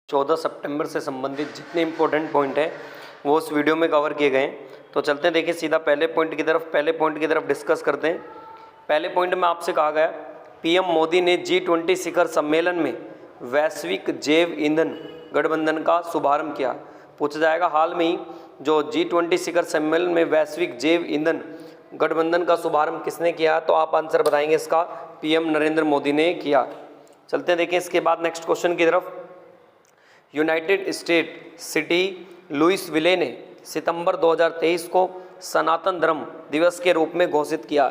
14 सितंबर से संबंधित जितने इम्पोर्टेंट पॉइंट हैं वो उस वीडियो में कवर किए गए हैं। तो चलते हैं, देखिए सीधा पहले पॉइंट की तरफ डिस्कस करते हैं। पहले पॉइंट में आपसे कहा गया पीएम मोदी ने G20 शिखर सम्मेलन में वैश्विक जैव ईंधन गठबंधन का शुभारंभ किया। पूछा जाएगा हाल में ही जो G20 शिखर सम्मेलन में वैश्विक जैव ईंधन गठबंधन का शुभारंभ किसने किया, तो आप आंसर बताएंगे इसका पीएम नरेंद्र मोदी ने किया। चलते हैं, देखिए इसके बाद नेक्स्ट क्वेश्चन की तरफ। यूनाइटेड स्टेट सिटी लुइसविले ने सितंबर 2023 को सनातन धर्म दिवस के रूप में घोषित किया।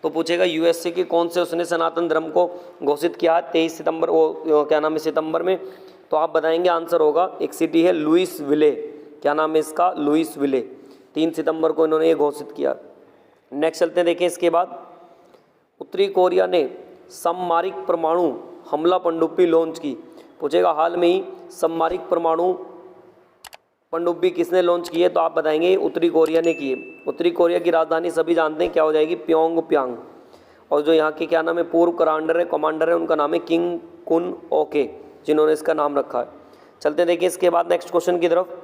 तो पूछेगा यूएसए के कौन से उसने सनातन धर्म को घोषित किया 23 सितंबर, वो क्या नाम है सितंबर में, तो आप बताएंगे आंसर होगा एक सिटी है लुइसविले। क्या नाम है इसका? लुइसविले। 3 सितंबर को इन्होंने ये घोषित किया। नेक्स्ट चलते हैं, देखिए इसके बाद उत्तरी कोरिया ने सममारिक परमाणु हमला पनडुब्बी लॉन्च की। पूछेगा हाल में ही सममारिक परमाणु पनडुब्बी किसने लॉन्च की है, तो आप बताएंगे उत्तरी कोरिया ने की है। उत्तरी कोरिया की राजधानी सभी जानते हैं क्या हो जाएगी? प्योंगयांग। और जो यहाँ के क्या नाम है पूर्व कमांडर है उनका नाम है किम कुन ओके, जिन्होंने इसका नाम रखा है। चलते देखिए इसके बाद नेक्स्ट क्वेश्चन की तरफ।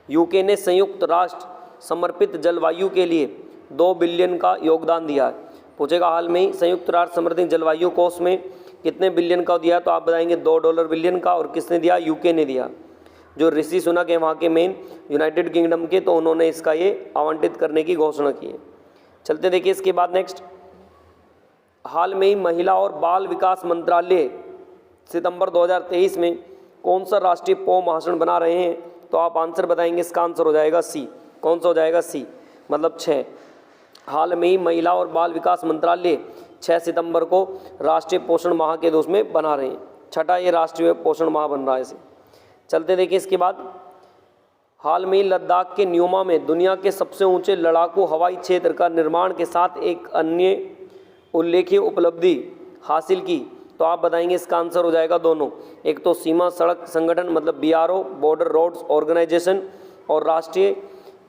यूके ने संयुक्त राष्ट्र समर्पित जलवायु के लिए 2 बिलियन का योगदान दिया है। पूछेगा हाल में ही संयुक्त राष्ट्र समर्पित जलवायु कोष में कितने बिलियन का दिया, तो आप बताएंगे $2 बिलियन का। और किसने दिया? यूके ने दिया। जो ऋषि सुनक है वहाँ के मेन यूनाइटेड किंगडम के, तो उन्होंने इसका ये आवंटित करने की घोषणा की है। चलते देखिए इसके बाद नेक्स्ट। हाल में ही महिला और बाल विकास मंत्रालय सितंबर 2023 में कौन सा राष्ट्रीय पौ महासण बना रहे हैं, तो आप आंसर बताएंगे इसका आंसर हो जाएगा सी। कौन सा हो जाएगा? सी, मतलब 6। हाल में ही महिला और बाल विकास मंत्रालय 6 सितंबर को राष्ट्रीय पोषण माह के रूप में बना रहे हैं। 6ठा ये राष्ट्रीय पोषण माह बन रहा है इसे। चलते देखिए इसके बाद। हाल में ही लद्दाख के न्यूमा में दुनिया के सबसे ऊंचे लड़ाकू हवाई क्षेत्र का निर्माण के साथ एक अन्य उल्लेखनीय उपलब्धि हासिल की, तो आप बताएंगे इसका आंसर हो जाएगा दोनों। एक तो सीमा सड़क संगठन मतलब BRO बॉर्डर रोड्स ऑर्गेनाइजेशन, और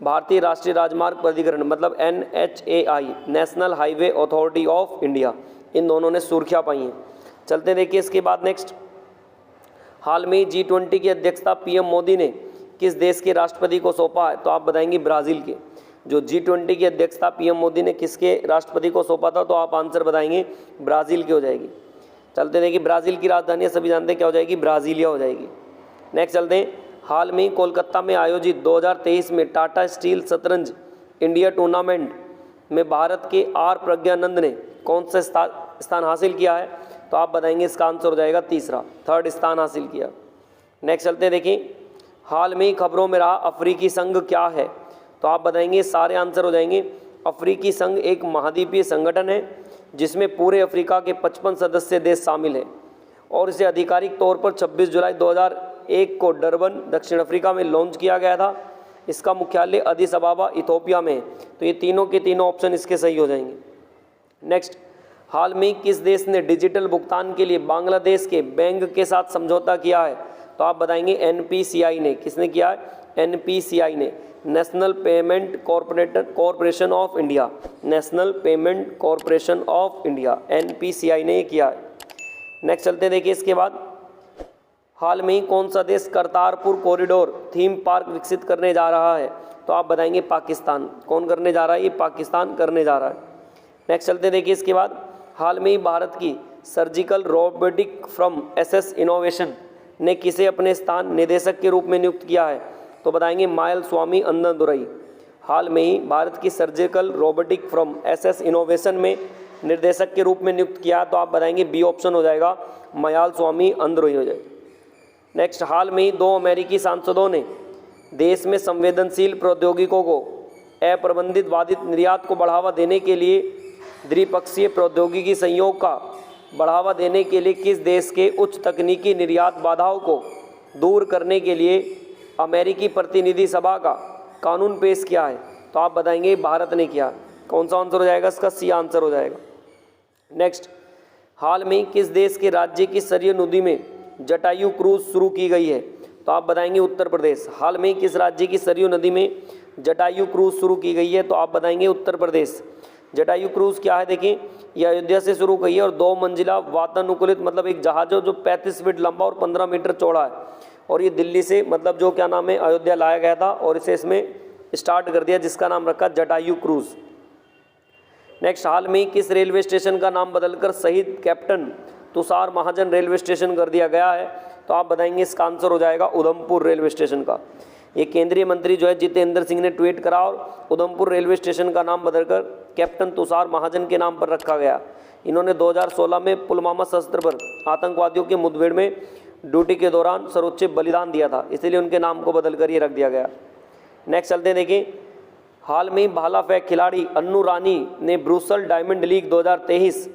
भारतीय राष्ट्रीय राजमार्ग प्राधिकरण मतलब NHAI national highway authority of India, इन दोनों ने सुर्खियाँ पाई हैं। चलते देखिए इसके बाद नेक्स्ट। हाल में G20 की अध्यक्षता पीएम मोदी ने किस देश के राष्ट्रपति को सौंपा है, तो आप बताएंगे ब्राज़ील के। जो G20 की अध्यक्षता पीएम मोदी ने किसके राष्ट्रपति को सौंपा था, तो आप आंसर बताएंगे ब्राज़ील की हो जाएगी। चलते देखिए ब्राज़ील की राजधानी सभी जानते हैं क्या हो जाएगी? ब्राज़ीलिया हो जाएगी। नेक्स्ट चलते हैं। हाल में कोलकाता में आयोजित 2023 में टाटा स्टील शतरंज इंडिया टूर्नामेंट में भारत के R प्रज्ञानंद ने कौन सा स्थान हासिल किया है, तो आप बताएंगे इसका आंसर हो जाएगा तीसरा, 3rd स्थान हासिल किया। नेक्स्ट चलते हैं, देखिए हाल में ही खबरों में रहा अफ्रीकी संघ क्या है, तो आप बताएंगे सारे आंसर हो जाएंगे। अफ्रीकी संघ एक महाद्वीपीय संगठन है जिसमें पूरे अफ्रीका के 55 सदस्य देश शामिल हैं, और इसे आधिकारिक तौर पर 26 जुलाई 2001 को डरबन दक्षिण अफ्रीका में लॉन्च किया गया था। इसका मुख्यालय अदिस अबाबा इथोपिया में है। तो ये तीनों के तीनों ऑप्शन इसके सही हो जाएंगे। नेक्स्ट, हाल में किस देश ने डिजिटल भुगतान के लिए बांग्लादेश के बैंक के साथ समझौता किया है, तो आप बताएंगे NPCI ने। किसने किया है? NPCI ने, national payment corporation of India, national payment corporation of India NPCI ने किया है। नेक्स्ट चलते देखिए इसके बाद। हाल में ही कौन सा देश करतारपुर कॉरिडोर थीम पार्क विकसित करने जा रहा है, तो आप बताएंगे पाकिस्तान। कौन करने जा रहा है? ये पाकिस्तान करने जा रहा है। नेक्स्ट चलते देखिए इसके बाद। हाल में ही भारत की surgical robotic from SS innovation ने किसे अपने स्थान निदेशक के रूप में नियुक्त किया है, तो बताएंगे मायल स्वामी अन्नादुरई। हाल में ही भारत की surgical robotic from SS innovation में निर्देशक के रूप में नियुक्त किया, तो आप बताएंगे B ऑप्शन हो जाएगा, मायल स्वामी अन्नादुरई हो जाएगा। नेक्स्ट, हाल में ही 2 अमेरिकी सांसदों ने देश में संवेदनशील प्रौद्योगिकों को अप्रबंधित बाधित निर्यात को बढ़ावा देने के लिए द्विपक्षीय प्रौद्योगिकी सहयोग का बढ़ावा देने के लिए किस देश के उच्च तकनीकी निर्यात बाधाओं को दूर करने के लिए अमेरिकी प्रतिनिधि सभा का कानून पेश किया है, तो आप बताएंगे भारत ने किया। कौन सा आंसर हो जाएगा इसका? C आंसर हो जाएगा। नेक्स्ट, हाल में किस देश के राज्य की सरयू नदी में जटायु क्रूज शुरू की गई है, तो आप बताएंगे उत्तर प्रदेश। हाल में किस राज्य की सरयू नदी में जटायु क्रूज शुरू की गई है, तो आप बताएंगे उत्तर प्रदेश। जटायु क्रूज क्या है देखिए, ये अयोध्या से शुरू हुई है और 2 मंजिला वातानुकूलित मतलब एक जहाज है जो 35 फीट लंबा और 15 मीटर चौड़ा है, और ये दिल्ली से मतलब जो क्या नाम है अयोध्या लाया गया था और इसे इसमें स्टार्ट कर दिया, जिसका नाम रखा जटायु क्रूज। नेक्स्ट, हाल में ही किस रेलवे स्टेशन का नाम बदलकर शहीद कैप्टन तुषार महाजन रेलवे स्टेशन कर दिया गया है? तो आप बताएंगे इसका आंसर हो जाएगा उधमपुर रेलवे स्टेशन का। ये केंद्रीय मंत्री जो है जितेंद्र सिंह ने ट्वीट करा और उधमपुर रेलवे स्टेशन का नाम बदलकर कैप्टन तुषार महाजन के नाम पर रखा गया। इन्होंने 2016 में पुलवामा शस्त्र पर आतंकवादियों की मुठभेड़ में ड्यूटी के दौरान सर्वोच्च बलिदान दिया था, इसलिए उनके नाम को बदलकर ये रख दिया गया। नेक्स्ट चलते हैं, देखिए हाल में ही भाला फेंक खिलाड़ी अन्नू रानी ने Brussels diamond league 2023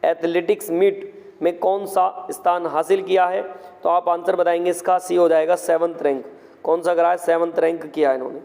athletics meet में कौन सा स्थान हासिल किया है? तो आप आंसर बताएंगे इसका, सी हो जाएगा 7th रैंक। कौन सा करा है? 7th रैंक किया है इन्होंने।